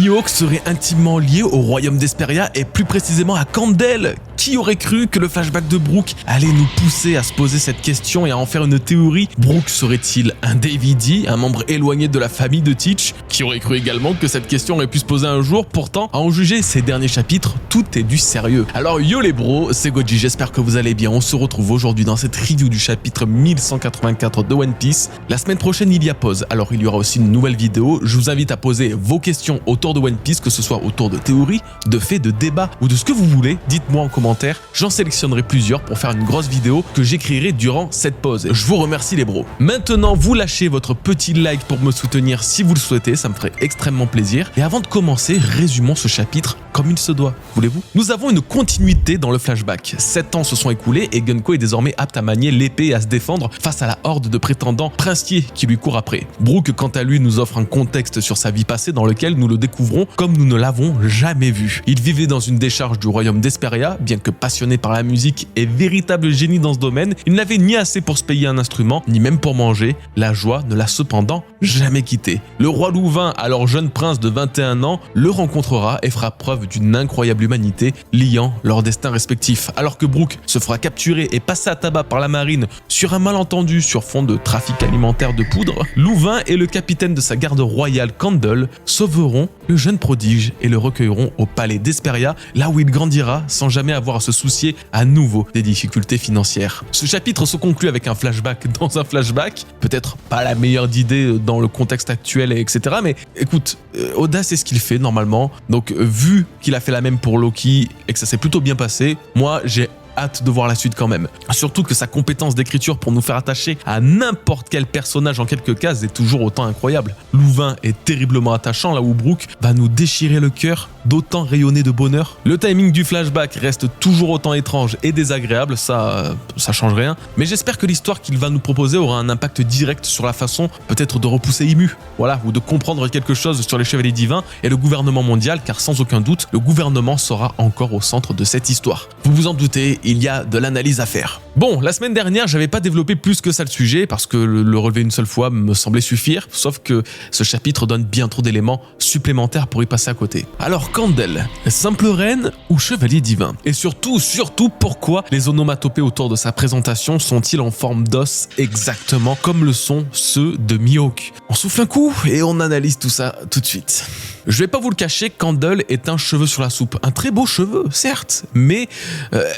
Mihawk serait intimement lié au royaume d'Hesperia et plus précisément à Candel. Qui aurait cru que le flashback de Brook allait nous pousser à se poser cette question et à en faire une théorie? Brook serait-il un Davidi, un membre éloigné de la famille de Teach? Qui aurait cru également que cette question aurait pu se poser un jour? Pourtant, à en juger ces derniers chapitres, tout est du sérieux. Alors yo les bros, c'est Goji, j'espère que vous allez bien. On se retrouve aujourd'hui dans cette review du chapitre 1184 de One Piece. La semaine prochaine, il y a pause, alors il y aura aussi une nouvelle vidéo. Je vous invite à poser vos questions autour de One Piece, que ce soit autour de théories, de faits, de débats ou de ce que vous voulez. Dites-moi en commentaire. J'en sélectionnerai plusieurs pour faire une grosse vidéo que j'écrirai durant cette pause. Je vous remercie les bros. Maintenant, vous lâchez votre petit like pour me soutenir si vous le souhaitez, ça me ferait extrêmement plaisir. Et avant de commencer, résumons ce chapitre comme il se doit, voulez-vous? Nous avons une continuité dans le flashback. 7 ans se sont écoulés et Gunko est désormais apte à manier l'épée et à se défendre face à la horde de prétendants princiers qui lui courent après. Brook, quant à lui, nous offre un contexte sur sa vie passée dans lequel nous le découvrons comme nous ne l'avons jamais vu. Il vivait dans une décharge du royaume d'Hesperia, bien que passionné par la musique et véritable génie dans ce domaine, il n'avait ni assez pour se payer un instrument, ni même pour manger. La joie ne l'a cependant jamais quitté. Le roi Louvain, alors jeune prince de 21 ans, le rencontrera et fera preuve d'une incroyable humanité, liant leurs destins respectifs. Alors que Brook se fera capturer et passer à tabac par la marine sur un malentendu sur fond de trafic alimentaire de poudre, Louvain et le capitaine de sa garde royale Candle sauveront le jeune prodige et le recueilleront au palais d'Hesperia, là où il grandira sans jamais avoir à se soucier à nouveau des difficultés financières. Ce chapitre se conclut avec un flashback dans un flashback, peut-être pas la meilleure d'idées dans le contexte actuel, etc. Mais écoute, Oda c'est ce qu'il fait normalement, donc vu qu'il a fait la même pour Loki et que ça s'est plutôt bien passé, moi j'ai hâte de voir la suite quand même. Surtout que sa compétence d'écriture pour nous faire attacher à n'importe quel personnage en quelques cases est toujours autant incroyable. Louvain est terriblement attachant là où Brook va nous déchirer le cœur d'autant rayonner de bonheur. Le timing du flashback reste toujours autant étrange et désagréable, ça change rien. Mais j'espère que l'histoire qu'il va nous proposer aura un impact direct sur la façon peut-être de repousser Imu, voilà, ou de comprendre quelque chose sur les Chevaliers Divins et le gouvernement mondial, car sans aucun doute, le gouvernement sera encore au centre de cette histoire. Vous vous en doutez, il y a de l'analyse à faire. Bon, la semaine dernière, j'avais pas développé plus que ça le sujet parce que le relever une seule fois me semblait suffire, sauf que ce chapitre donne bien trop d'éléments supplémentaires pour y passer à côté. Alors, Candel, simple reine ou chevalier divin? Et surtout, pourquoi les onomatopées autour de sa présentation sont-ils en forme d'os exactement comme le sont ceux de Mihawk? On souffle un coup et on analyse tout ça tout de suite. Je vais pas vous le cacher, Candle est un cheveu sur la soupe. Un très beau cheveu, certes, mais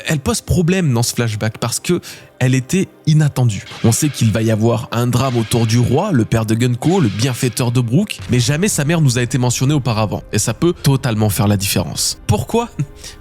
elle pose problème dans ce flashback parce que elle était inattendue. On sait qu'il va y avoir un drame autour du roi, le père de Gunko, le bienfaiteur de Brook, mais jamais sa mère nous a été mentionnée auparavant. Et ça peut totalement faire la différence. Pourquoi?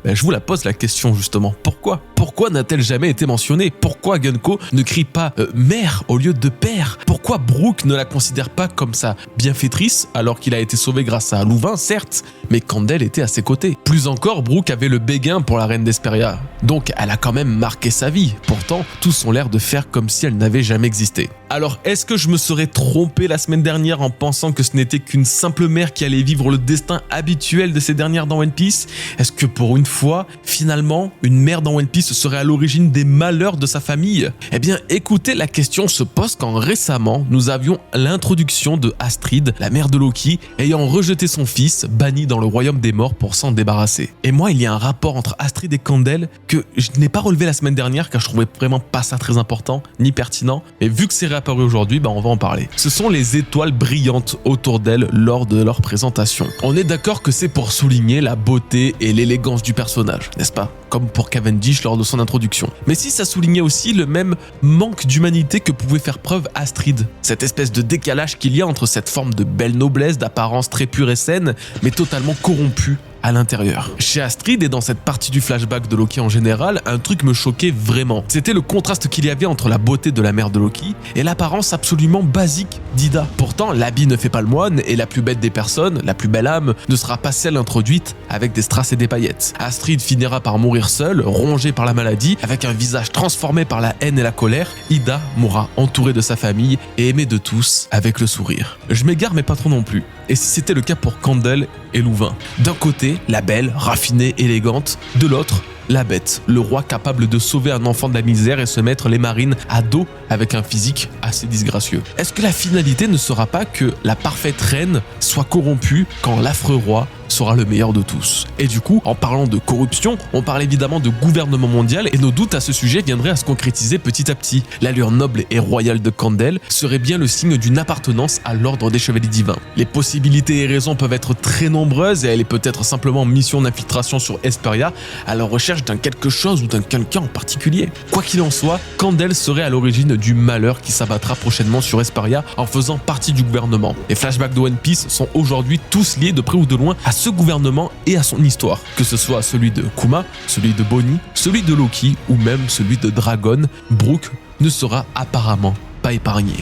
Je vous la pose la question justement. Pourquoi? Pourquoi n'a-t-elle jamais été mentionnée? Pourquoi Gunko ne crie pas mère au lieu de père? Pourquoi Brook ne la considère pas comme sa bienfaitrice alors qu'il a été sauvé grâce à Louvain, certes, mais Candel était à ses côtés. Plus encore, Brook avait le béguin pour la reine d'Hesperia. Donc elle a quand même marqué sa vie. Pourtant, tous ont l'air de faire comme si elle n'avait jamais existé. Alors, est-ce que je me serais trompé la semaine dernière en pensant que ce n'était qu'une simple mère qui allait vivre le destin habituel de ces dernières dans One Piece? Est-ce que pour une fois, finalement, une mère dans One Piece serait à l'origine des malheurs de sa famille? Eh bien, écoutez, la question se pose quand récemment, nous avions l'introduction de Astrid, la mère de Loki, ayant rejeté son fils, banni dans le royaume des morts pour s'en débarrasser. Et moi, il y a un rapport entre Astrid et Candel que je n'ai pas relevé la semaine dernière car je trouvais vraiment pas ça très important, ni pertinent, mais vu que c'est réapparu aujourd'hui, on va en parler. Ce sont les étoiles brillantes autour d'elle lors de leur présentation. On est d'accord que c'est pour souligner la beauté et l'élégance du personnage, n'est-ce pas? Comme pour Cavendish lors de son introduction. Mais si ça soulignait aussi le même manque d'humanité que pouvait faire preuve Astrid, cette espèce de décalage qu'il y a entre cette forme de belle noblesse, d'apparence très pure et saine, mais totalement corrompue à l'intérieur. Chez Astrid et dans cette partie du flashback de Loki en général, un truc me choquait vraiment. C'était le contraste qu'il y avait entre la beauté de la mère de Loki et l'apparence absolument basique d'Ida. Pourtant, l'habit ne fait pas le moine et la plus bête des personnes, la plus belle âme, ne sera pas celle introduite avec des strass et des paillettes. Astrid finira par mourir seule, rongée par la maladie, avec un visage transformé par la haine et la colère. Ida mourra entourée de sa famille et aimée de tous avec le sourire. Je m'égare mais pas trop non plus. Et si c'était le cas pour Candel et Louvain? D'un côté, la belle, raffinée, élégante. De l'autre, la bête, le roi capable de sauver un enfant de la misère et se mettre les marines à dos avec un physique assez disgracieux. Est-ce que la finalité ne sera pas que la parfaite reine soit corrompue quand l'affreux roi sera le meilleur de tous? Et du coup, en parlant de corruption, on parle évidemment de gouvernement mondial et nos doutes à ce sujet viendraient à se concrétiser petit à petit. L'allure noble et royale de Candel serait bien le signe d'une appartenance à l'ordre des chevaliers divins. Les possibilités et raisons peuvent être très nombreuses et elle est peut-être simplement en mission d'infiltration sur Hesperia à la recherche d'un quelque chose ou d'un quelqu'un en particulier. Quoi qu'il en soit, Candel serait à l'origine du malheur qui s'abattra prochainement sur Hesperia en faisant partie du gouvernement. Les flashbacks de One Piece sont aujourd'hui tous liés de près ou de loin à ce gouvernement et à son histoire, que ce soit celui de Kuma, celui de Bonnie, celui de Loki ou même celui de Dragon. Brook ne sera apparemment pas épargné.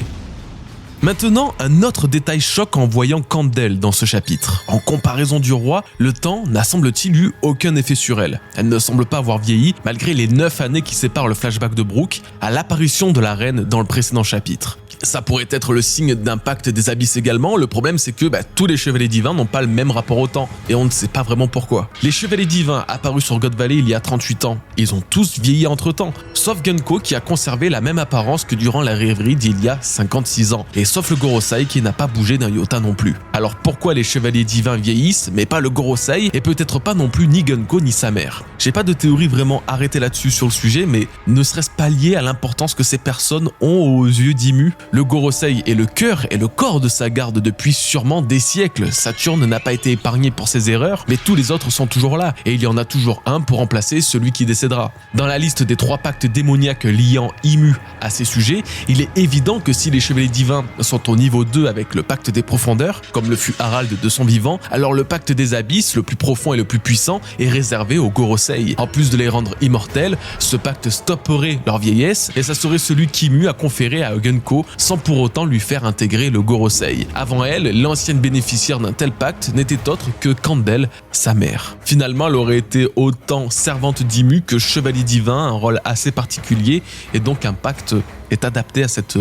Maintenant, un autre détail choque en voyant Candel dans ce chapitre. En comparaison du roi, le temps n'a semble-t-il eu aucun effet sur elle. Elle ne semble pas avoir vieilli, malgré les 9 années qui séparent le flashback de Brook à l'apparition de la reine dans le précédent chapitre. Ça pourrait être le signe d'un pacte des abysses également. Le problème, c'est que tous les chevaliers divins n'ont pas le même rapport au temps, et on ne sait pas vraiment pourquoi. Les chevaliers divins apparus sur God Valley il y a 38 ans, ils ont tous vieilli entre-temps, sauf Gunko qui a conservé la même apparence que durant la rêverie d'il y a 56 ans, et sauf le Gorosei qui n'a pas bougé d'un iota non plus. Alors pourquoi les chevaliers divins vieillissent, mais pas le Gorosei, et peut-être pas non plus ni Gunko ni sa mère? J'ai pas de théorie vraiment arrêtée là-dessus sur le sujet, mais ne serait-ce pas lié à l'importance que ces personnes ont aux yeux d'Imu? Le Gorosei est le cœur et le corps de sa garde depuis sûrement des siècles. Saturne n'a pas été épargné pour ses erreurs, mais tous les autres sont toujours là, et il y en a toujours un pour remplacer celui qui décédera. Dans la liste des 3 pactes démoniaques liant Imu à ces sujets, il est évident que si les chevaliers divins sont au niveau 2 avec le pacte des profondeurs, comme le fut Harald de son vivant, alors le pacte des abysses, le plus profond et le plus puissant, est réservé aux Gorosei. En plus de les rendre immortels, ce pacte stopperait leur vieillesse, et ça serait celui qu'Imu a conféré à Gunko sans pour autant lui faire intégrer le Gorosei. Avant elle, l'ancienne bénéficiaire d'un tel pacte n'était autre que Candel, sa mère. Finalement, elle aurait été autant servante d'Imu que chevalier divin, un rôle assez particulier, et donc un pacte est adapté à cette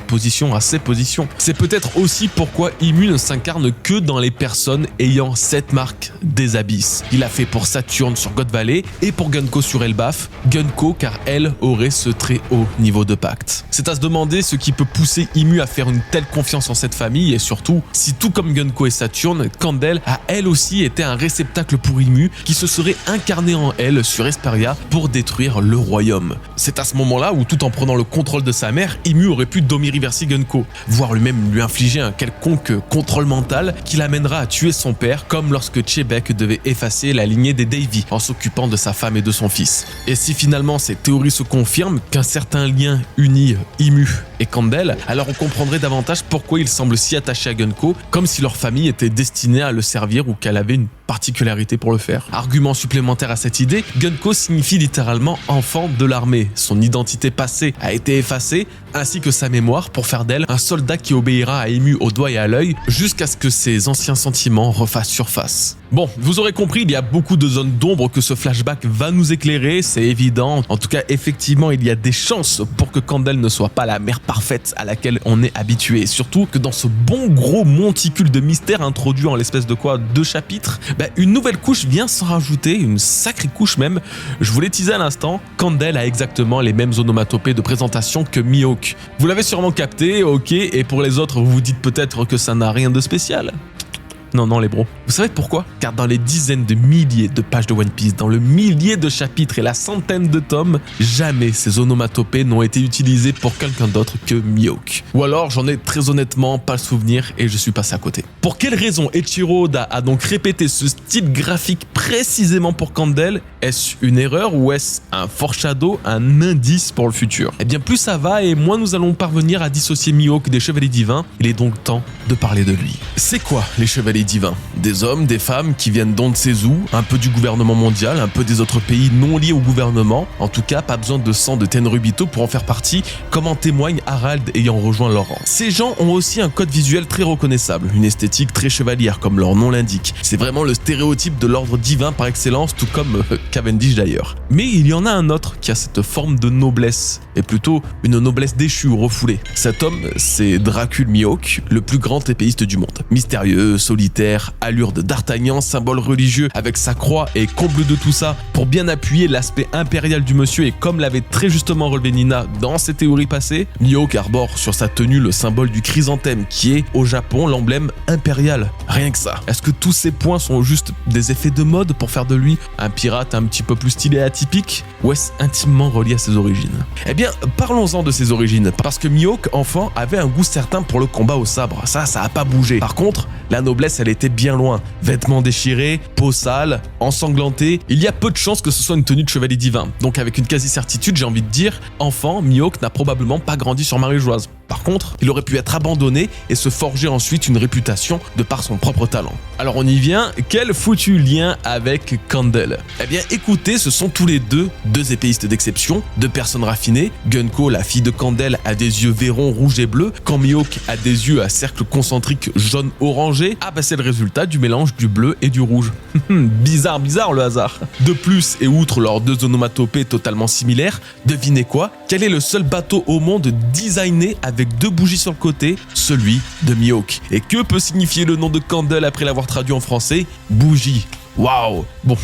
position, à ces positions. C'est peut-être aussi pourquoi Imu ne s'incarne que dans les personnes ayant cette marque des abysses. Il a fait pour Saturne sur God Valley et pour Gunko sur Elbaf. Gunko car elle aurait ce très haut niveau de pacte. C'est à se demander ce qui peut pousser Imu à faire une telle confiance en cette famille et surtout si tout comme Gunko et Saturne, Candel a elle aussi été un réceptacle pour Imu qui se serait incarné en elle sur Hesperia pour détruire le royaume. C'est à ce moment-là où tout en prenant le contrôle de sa mère, Imu aurait pu domiriverser Gunko, voire lui-même lui infliger un quelconque contrôle mental qui l'amènera à tuer son père, comme lorsque Chebek devait effacer la lignée des Davy en s'occupant de sa femme et de son fils. Et si finalement ces théories se confirment, qu'un certain lien unit Imu et Candel, alors on comprendrait davantage pourquoi il semble si attaché à Gunko, comme si leur famille était destinée à le servir ou qu'elle avait une particularité pour le faire. Argument supplémentaire à cette idée, Gunko signifie littéralement enfant de l'armée. Son identité passée a été effacée, ainsi que sa mémoire pour faire d'elle un soldat qui obéira à Imu au doigt et à l'œil jusqu'à ce que ses anciens sentiments refassent surface. Bon, vous aurez compris, il y a beaucoup de zones d'ombre que ce flashback va nous éclairer, c'est évident. En tout cas, effectivement, il y a des chances pour que Candel ne soit pas la mère parfaite à laquelle on est habitué. Et surtout que dans ce bon gros monticule de mystère introduit en l'espèce de 2 chapitres, une nouvelle couche vient s'en rajouter, une sacrée couche même. Je vous l'ai teasé à l'instant, Candel a exactement les mêmes onomatopées de présentation que Mihawk. Vous l'avez sûrement capté, ok, et pour les autres, vous vous dites peut-être que ça n'a rien de spécial. Non les bros. Vous savez pourquoi? Car dans les dizaines de milliers de pages de One Piece, dans le millier de chapitres et la centaine de tomes, jamais ces onomatopées n'ont été utilisées pour quelqu'un d'autre que Mihawk. Ou alors j'en ai très honnêtement pas le souvenir et je suis passé à côté. Pour quelle raison Eiichiro Oda a donc répété ce style graphique précisément pour Candel? Est-ce une erreur ou est-ce un foreshadow, un indice pour le futur? Eh bien plus ça va et moins nous allons parvenir à dissocier Mihawk des chevaliers divins. Il est donc temps de parler de lui. C'est quoi les chevaliers divins? Des hommes, des femmes qui viennent d'Onsezu, un peu du gouvernement mondial, un peu des autres pays non liés au gouvernement. En tout cas, pas besoin de sang de Tenryubito pour en faire partie, comme en témoigne Harald ayant rejoint leur rang. Ces gens ont aussi un code visuel très reconnaissable, une esthétique très chevalière comme leur nom l'indique. C'est vraiment le stéréotype de l'ordre divin divin par excellence, tout comme Cavendish d'ailleurs. Mais il y en a un autre qui a cette forme de noblesse, et plutôt une noblesse déchue ou refoulée. Cet homme, c'est Dracul Mihawk, le plus grand épéiste du monde. Mystérieux, solitaire, allure de D'Artagnan, symbole religieux avec sa croix, et comble de tout ça, pour bien appuyer l'aspect impérial du monsieur, et comme l'avait très justement relevé Nina dans ses théories passées, Mihawk arbore sur sa tenue le symbole du chrysanthème, qui est au Japon l'emblème impérial. Rien que ça. Est-ce que tous ces points sont juste des effets de mode pour faire de lui un pirate un petit peu plus stylé et atypique, ou est-ce intimement relié à ses origines? Eh bien, parlons-en de ses origines, parce que Mihawk, enfant, avait un goût certain pour le combat au sabre. Ça a pas bougé. Par contre, la noblesse, elle était bien loin. Vêtements déchirés, peau sale, ensanglantée. Il y a peu de chances que ce soit une tenue de chevalier divin. Donc avec une quasi-certitude, j'ai envie de dire, enfant, Mihawk n'a probablement pas grandi sur Marie-Joise. Par contre, il aurait pu être abandonné et se forger ensuite une réputation de par son propre talent. Alors on y vient, quel foutu lien avec Kandel? Eh bien écoutez, ce sont tous les deux épéistes d'exception, deux personnes raffinées. Gunko, la fille de Kandel, a des yeux vairons rouges et bleus, quand Mihawk a des yeux à cercles concentriques jaune-orangé. Ah bah c'est le résultat du mélange du bleu et du rouge. Bizarre le hasard. De plus, et outre leurs deux onomatopées totalement similaires, devinez quoi? Quel est le seul bateau au monde designé avec deux bougies sur le côté? Celui de Mihawk. Et que peut signifier le nom de Kandel après l'avoir traduit en français? Bougie. Waouh. Bon.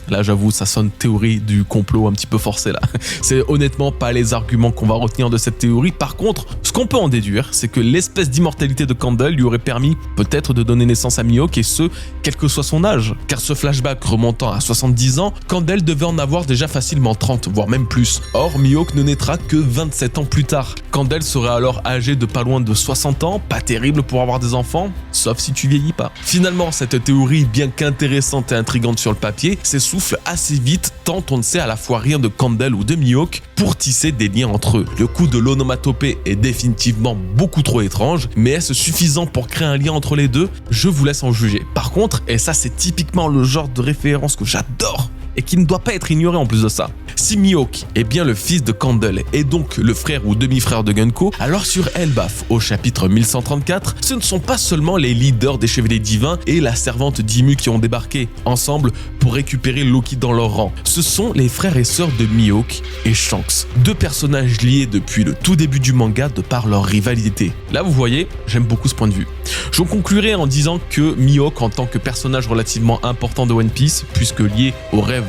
Là, j'avoue, ça sonne théorie du complot un petit peu forcé là. C'est honnêtement pas les arguments qu'on va retenir de cette théorie. Par contre, ce qu'on peut en déduire, c'est que l'espèce d'immortalité de Kandel lui aurait permis peut-être de donner naissance à Mihawk, et ce, quel que soit son âge. Car ce flashback remontant à 70 ans, Kandel devait en avoir déjà facilement 30, voire même plus. Or, Mihawk ne naîtra que 27 ans plus tard. Kandel serait alors âgé de pas loin de 60 ans, pas terrible pour avoir des enfants, sauf si tu vieillis pas. Finalement, cette théorie, bien qu'intéressante et intrigante sur le papier, s'essouffle assez vite tant on ne sait à la fois rien de Kandel ou de Mihawk pour tisser des liens entre eux. Le coup de l'onomatopée est définitivement beaucoup trop étrange, mais est-ce suffisant pour créer un lien entre les deux? Je vous laisse en juger. Par contre, et ça c'est typiquement le genre de référence que j'adore, et qui ne doit pas être ignoré en plus de ça. Si Mihawk est bien le fils de Kandel et donc le frère ou demi-frère de Gunko, alors sur Elbaf, au chapitre 1134, ce ne sont pas seulement les leaders des chevaliers divins et la servante d'Imu qui ont débarqué ensemble pour récupérer Loki dans leur rang. Ce sont les frères et sœurs de Mihawk et Shanks, deux personnages liés depuis le tout début du manga de par leur rivalité. Là vous voyez, j'aime beaucoup ce point de vue. Je conclurai en disant que Mihawk, en tant que personnage relativement important de One Piece, puisque lié au rêve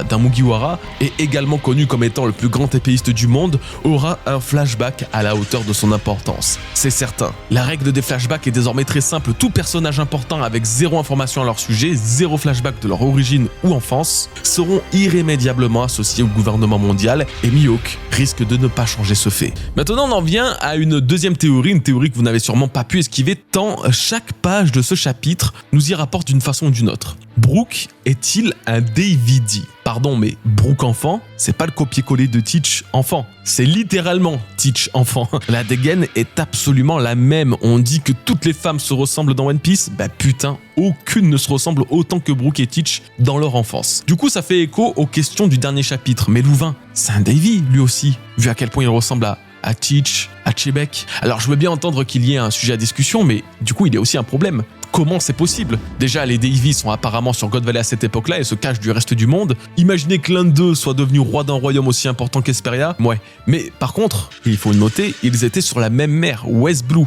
d'un Mugiwara, et également connu comme étant le plus grand épéiste du monde, aura un flashback à la hauteur de son importance. C'est certain. La règle des flashbacks est désormais très simple. Tout personnage important avec zéro information à leur sujet, zéro flashback de leur origine ou enfance, seront irrémédiablement associés au gouvernement mondial, et Mihawk risque de ne pas changer ce fait. Maintenant on en vient à une deuxième théorie, une théorie que vous n'avez sûrement pas pu esquiver tant chaque page de ce chapitre nous y rapporte d'une façon ou d'une autre. Brook est-il un Davidi? Pardon, mais Brook enfant, c'est pas le copier-coller de Teach enfant. C'est littéralement Teach enfant. La dégaine est absolument la même. On dit que toutes les femmes se ressemblent dans One Piece. Bah putain, aucune ne se ressemble autant que Brook et Teach dans leur enfance. Du coup, ça fait écho aux questions du dernier chapitre. Mais Louvain, c'est un Davy lui aussi, vu à quel point il ressemble à Teach, à Chebek. Alors je veux bien entendre qu'il y ait un sujet à discussion, mais du coup il y a aussi un problème. Comment c'est possible? Déjà, les Davy sont apparemment sur God Valley à cette époque-là et se cachent du reste du monde. Imaginez que l'un d'eux soit devenu roi d'un royaume aussi important qu'Esperia. Ouais. Mais par contre, il faut le noter, ils étaient sur la même mer, West Blue.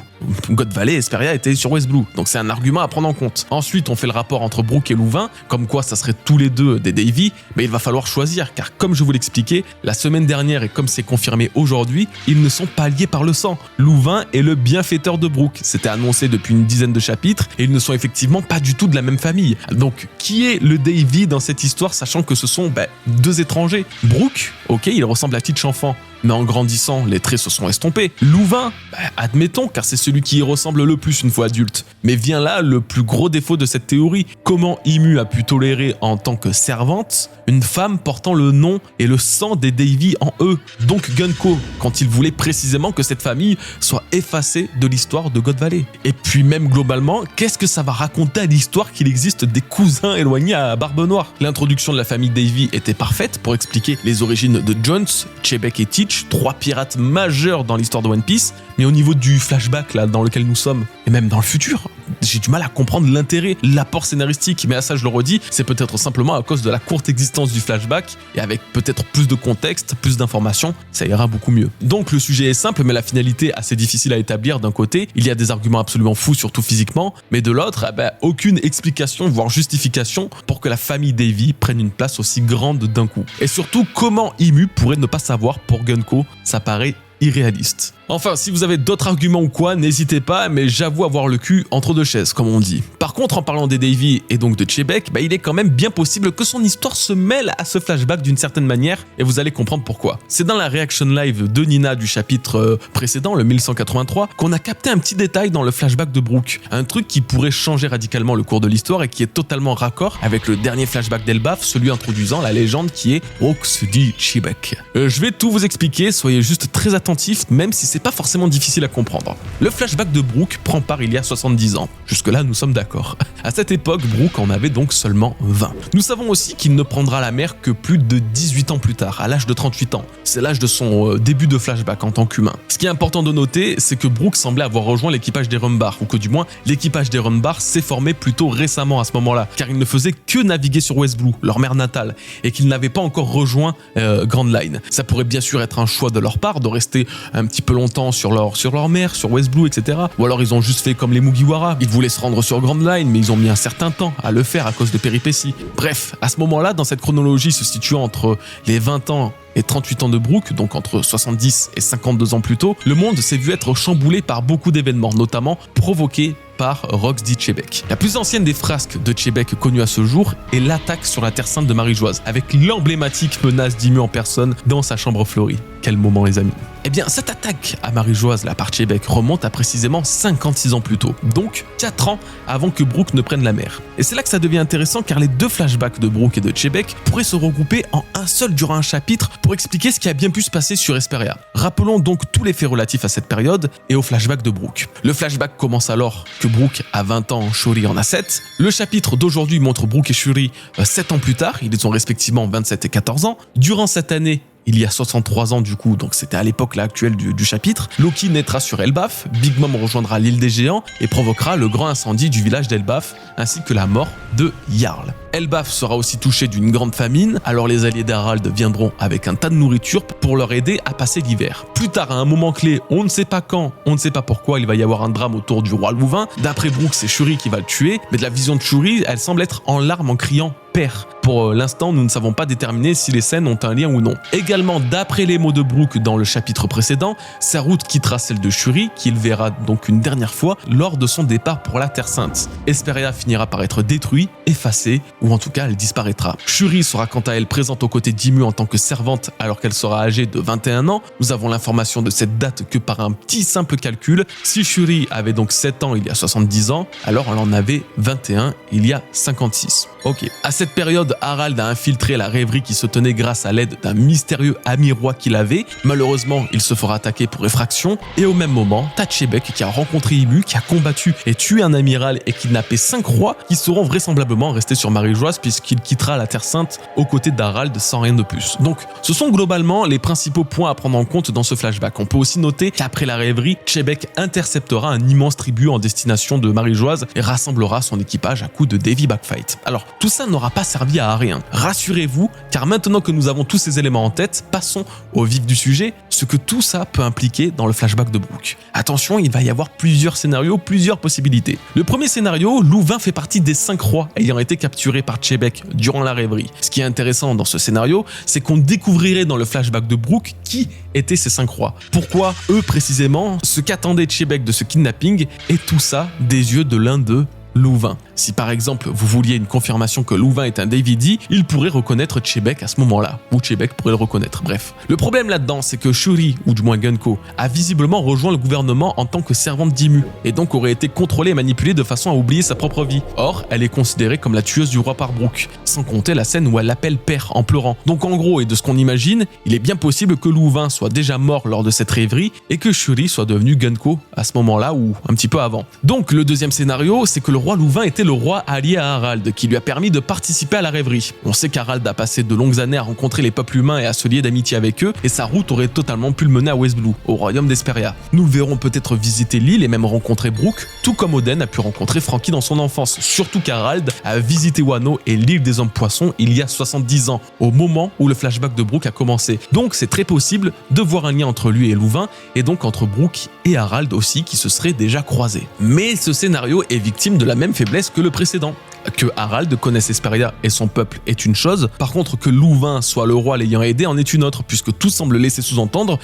God Valley et Esperia étaient sur West Blue. Donc c'est un argument à prendre en compte. Ensuite, on fait le rapport entre Brook et Louvain, comme quoi ça serait tous les deux des Davy, mais il va falloir choisir, car comme je vous l'expliquais, la semaine dernière et comme c'est confirmé aujourd'hui, ils ne sont pas liés par le sang. Louvain est le bienfaiteur de Brook. C'était annoncé depuis une dizaine de chapitres et ils ne sont effectivement pas du tout de la même famille. Donc, qui est le Davy dans cette histoire, sachant que ce sont deux étrangers? Brook, ok, il ressemble à Teach enfant, mais en grandissant, les traits se sont estompés. Louvain, admettons, car c'est celui qui y ressemble le plus une fois adulte. Mais vient là le plus gros défaut de cette théorie. Comment Imu a pu tolérer en tant que servante une femme portant le nom et le sang des Davy en eux? Donc Gunko, quand il voulait précisément que cette famille soit effacée de l'histoire de God Valley. Et puis même globalement, qu'est-ce que ça va raconter à l'histoire qu'il existe des cousins éloignés à Barbe Noire? L'introduction de la famille Davy était parfaite pour expliquer les origines de Jones, Chebek et Teach, Bleach, 3 pirates majeurs dans l'histoire de One Piece, mais au niveau du flashback là dans lequel nous sommes, et même dans le futur, j'ai du mal à comprendre l'intérêt, l'apport scénaristique, mais à ça je le redis, c'est peut-être simplement à cause de la courte existence du flashback, et avec peut-être plus de contexte, plus d'informations, ça ira beaucoup mieux. Donc le sujet est simple, mais la finalité assez difficile à établir. D'un côté, il y a des arguments absolument fous, surtout physiquement, mais de l'autre, aucune explication, voire justification pour que la famille Davy prenne une place aussi grande d'un coup. Et surtout, comment Imu pourrait ne pas savoir pour Gunko, ça paraît irréaliste. Enfin, si vous avez d'autres arguments ou quoi, n'hésitez pas, mais j'avoue avoir le cul entre deux chaises, comme on dit. Par contre, en parlant des Davy et donc de Chebek, il est quand même bien possible que son histoire se mêle à ce flashback d'une certaine manière, et vous allez comprendre pourquoi. C'est dans la reaction live de Nina du chapitre précédent, le 1183, qu'on a capté un petit détail dans le flashback de Brook, un truc qui pourrait changer radicalement le cours de l'histoire et qui est totalement raccord avec le dernier flashback d'Elbaf, celui introduisant la légende qui est Brooks dit Chebek. Je vais tout vous expliquer, soyez juste très attentifs, même si c'est pas forcément difficile à comprendre. Le flashback de Brook prend part il y a 70 ans. Jusque-là, nous sommes d'accord. À cette époque, Brook en avait donc seulement 20. Nous savons aussi qu'il ne prendra la mer que plus de 18 ans plus tard, à l'âge de 38 ans. C'est l'âge de son début de flashback en tant qu'humain. Ce qui est important de noter, c'est que Brook semblait avoir rejoint l'équipage des Rumbar, ou que du moins, l'équipage des Rumbar s'est formé plutôt récemment à ce moment-là, car il ne faisait que naviguer sur West Blue, leur mer natale, et qu'il n'avait pas encore rejoint Grand Line. Ça pourrait bien sûr être un choix de leur part de rester un petit peu longtemps sur leur mer, sur West Blue, etc. Ou alors ils ont juste fait comme les Mugiwara, ils voulaient se rendre sur Grand Line, mais ils ont mis un certain temps à le faire à cause de péripéties. Bref, à ce moment-là, dans cette chronologie se situant entre les 20 ans et 38 ans de Brook, donc entre 70 et 52 ans plus tôt, le monde s'est vu être chamboulé par beaucoup d'événements, notamment provoqués par Rox dit Chebek. La plus ancienne des frasques de Chebek connues à ce jour est l'attaque sur la Terre Sainte de Marie-Joise, avec l'emblématique menace d'Imu en personne dans sa chambre fleurie. Quel moment les amis. Eh bien, cette attaque à Marie-Joise, là, par Chebek, remonte à précisément 56 ans plus tôt, donc 4 ans avant que Brook ne prenne la mer. Et c'est là que ça devient intéressant, car les deux flashbacks de Brook et de Chebek pourraient se regrouper en un seul durant un chapitre pour expliquer ce qui a bien pu se passer sur Esperia. Rappelons donc tous les faits relatifs à cette période et au flashback de Brook. Le flashback commence alors que Brook a 20 ans, Shuri en a 7. Le chapitre d'aujourd'hui montre Brook et Shuri 7 ans plus tard, ils ont respectivement 27 et 14 ans. Durant cette année, il y a 63 ans du coup, donc c'était à l'époque là actuelle du chapitre, Loki naîtra sur Elbaf, Big Mom rejoindra l'île des géants et provoquera le grand incendie du village d'Elbaf, ainsi que la mort de Jarl. Elbaf sera aussi touché d'une grande famine, alors les alliés d'Harald viendront avec un tas de nourriture pour leur aider à passer l'hiver. Plus tard, à un moment clé, on ne sait pas quand, on ne sait pas pourquoi, il va y avoir un drame autour du roi Louvain. D'après Brook, c'est Shuri qui va le tuer, mais de la vision de Shuri, elle semble être en larmes en criant « Père ». Pour l'instant, nous ne savons pas déterminer si les scènes ont un lien ou non. Également, d'après les mots de Brook dans le chapitre précédent, sa route quittera celle de Shuri, qu'il verra donc une dernière fois lors de son départ pour la Terre Sainte. Esperia finira par être détruit, effacé, ou en tout cas elle disparaîtra. Shuri sera quant à elle présente aux côtés d'Imu en tant que servante alors qu'elle sera âgée de 21 ans. Nous avons l'information de cette date que par un petit simple calcul. Si Shuri avait donc 7 ans il y a 70 ans, alors elle en avait 21 il y a 56. Ok. À cette période, Harald a infiltré la rêverie qui se tenait grâce à l'aide d'un mystérieux ami roi qu'il avait. Malheureusement, il se fera attaquer pour effraction. Et au même moment, t'as Chebek qui a rencontré Imu, qui a combattu et tué un amiral et kidnappé 5 rois qui seront vraisemblablement restés sur Marie-Joise puisqu'il quittera la Terre Sainte aux côtés d'Harald sans rien de plus. Donc, ce sont globalement les principaux points à prendre en compte dans ce flashback. On peut aussi noter qu'après la rêverie, Chebek interceptera un immense tribut en destination de Marie-Joise et rassemblera son équipage à coups de Davy Backfight. Alors, tout ça n'aura pas servi à rien. Rassurez-vous, car maintenant que nous avons tous ces éléments en tête, passons au vif du sujet, ce que tout ça peut impliquer dans le flashback de Brook. Attention, il va y avoir plusieurs scénarios, plusieurs possibilités. Le premier scénario, Louvain fait partie des 5 rois ayant été capturés par Chebek durant la rêverie. Ce qui est intéressant dans ce scénario, c'est qu'on découvrirait dans le flashback de Brook qui étaient ces 5 rois. Pourquoi eux précisément, ce qu'attendait Chebek de ce kidnapping, et tout ça des yeux de l'un d'eux, Louvain. Si par exemple vous vouliez une confirmation que Louvain est un Davy, il pourrait reconnaître Chebek à ce moment-là, ou Chebek pourrait le reconnaître, bref. Le problème là-dedans, c'est que Shuri, ou du moins Gunko, a visiblement rejoint le gouvernement en tant que servante d'Imu, et donc aurait été contrôlée et manipulée de façon à oublier sa propre vie. Or, elle est considérée comme la tueuse du roi par Brook, sans compter la scène où elle l'appelle père en pleurant. Donc en gros, et de ce qu'on imagine, il est bien possible que Louvain soit déjà mort lors de cette rêverie, et que Shuri soit devenue Gunko à ce moment-là, ou un petit peu avant. Donc le deuxième scénario, c'est que le roi Louvain était le roi allié à Harald, qui lui a permis de participer à la rêverie. On sait qu'Harald a passé de longues années à rencontrer les peuples humains et à se lier d'amitié avec eux, et sa route aurait totalement pu le mener à West Blue, au royaume d'Hesperia. Nous le verrons peut-être visiter l'île et même rencontrer Brook, tout comme Oden a pu rencontrer Franky dans son enfance, surtout qu'Harald a visité Wano et l'île des hommes poissons il y a 70 ans, au moment où le flashback de Brook a commencé. Donc c'est très possible de voir un lien entre lui et Louvain, et donc entre Brook et Harald aussi, qui se seraient déjà croisés. Mais ce scénario est victime de la même faiblesse que le précédent. Que Harald connaisse Hesperia et son peuple est une chose, par contre que Louvain soit le roi l'ayant aidé en est une autre, puisque tout semble laisser sous-entendre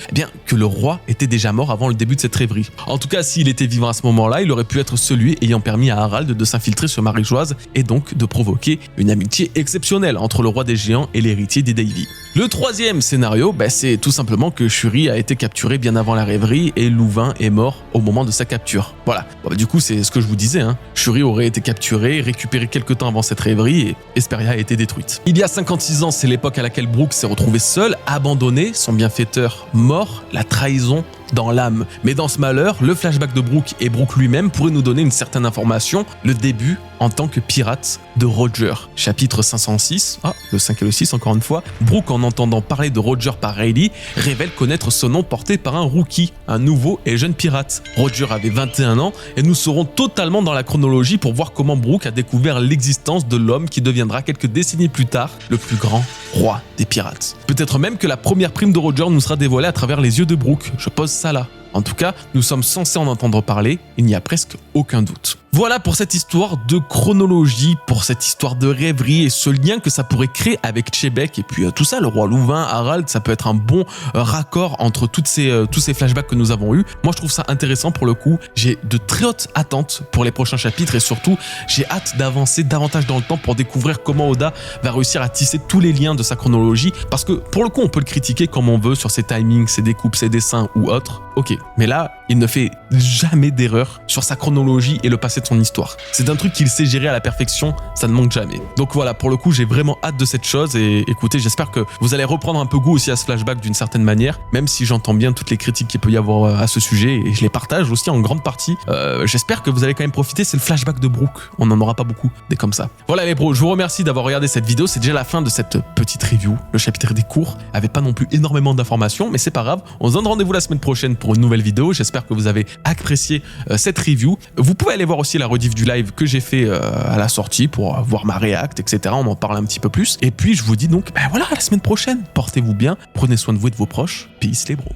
que le roi était déjà mort avant le début de cette rêverie. En tout cas, s'il était vivant à ce moment-là, il aurait pu être celui ayant permis à Harald de s'infiltrer sur Maréjoise et donc de provoquer une amitié exceptionnelle entre le roi des géants et l'héritier des Davy. Le troisième scénario, c'est tout simplement que Shuri a été capturé bien avant la rêverie et Louvain est mort au moment de sa capture. Voilà, du coup c'est ce que je vous disais, Shuri aurait été capturée, récupérée quelque temps avant cette rêverie et Hesperia a été détruite. Il y a 56 ans, c'est l'époque à laquelle Brook s'est retrouvé seul, abandonné, son bienfaiteur mort, la trahison dans l'âme. Mais dans ce malheur, le flashback de Brook et Brook lui-même pourrait nous donner une certaine information, le début en tant que pirate de Roger. Chapitre 506, le 5 et le 6 encore une fois, Brook en entendant parler de Roger par Rayleigh, révèle connaître ce nom porté par un rookie, un nouveau et jeune pirate. Roger avait 21 ans et nous serons totalement dans la chronologie pour voir comment Brook a découvert l'existence de l'homme qui deviendra quelques décennies plus tard le plus grand roi des pirates. Peut-être même que la première prime de Roger nous sera dévoilée à travers les yeux de Brook, je pose ça là. En tout cas, nous sommes censés en entendre parler, il n'y a presque aucun doute. Voilà pour cette histoire de chronologie, pour cette histoire de rêverie et ce lien que ça pourrait créer avec Chebek et puis tout ça, le roi Louvain, Harald, ça peut être un bon raccord entre tous ces flashbacks que nous avons eus. Moi je trouve ça intéressant pour le coup, j'ai de très hautes attentes pour les prochains chapitres et surtout j'ai hâte d'avancer davantage dans le temps pour découvrir comment Oda va réussir à tisser tous les liens de sa chronologie, parce que pour le coup on peut le critiquer comme on veut sur ses timings, ses découpes, ses dessins ou autres, ok, mais là il ne fait jamais d'erreur sur sa chronologie et le passé de son histoire. C'est un truc qu'il sait gérer à la perfection, ça ne manque jamais. Donc voilà, pour le coup, j'ai vraiment hâte de cette chose et écoutez, j'espère que vous allez reprendre un peu goût aussi à ce flashback d'une certaine manière, même si j'entends bien toutes les critiques qu'il peut y avoir à ce sujet et je les partage aussi en grande partie. J'espère que vous allez quand même profiter, c'est le flashback de Brook, on n'en aura pas beaucoup des comme ça. Voilà les bros, je vous remercie d'avoir regardé cette vidéo, c'est déjà la fin de cette petite review. Le chapitre des cours avait pas non plus énormément d'informations, mais c'est pas grave, on se donne rendez-vous la semaine prochaine pour une nouvelle vidéo. J'espère que vous avez apprécié cette review. Vous pouvez aller voir aussi la rediff du live que j'ai fait à la sortie pour voir ma réact, etc. On en parle un petit peu plus. Et puis je vous dis donc, voilà, à la semaine prochaine. Portez-vous bien, prenez soin de vous et de vos proches. Peace les bros.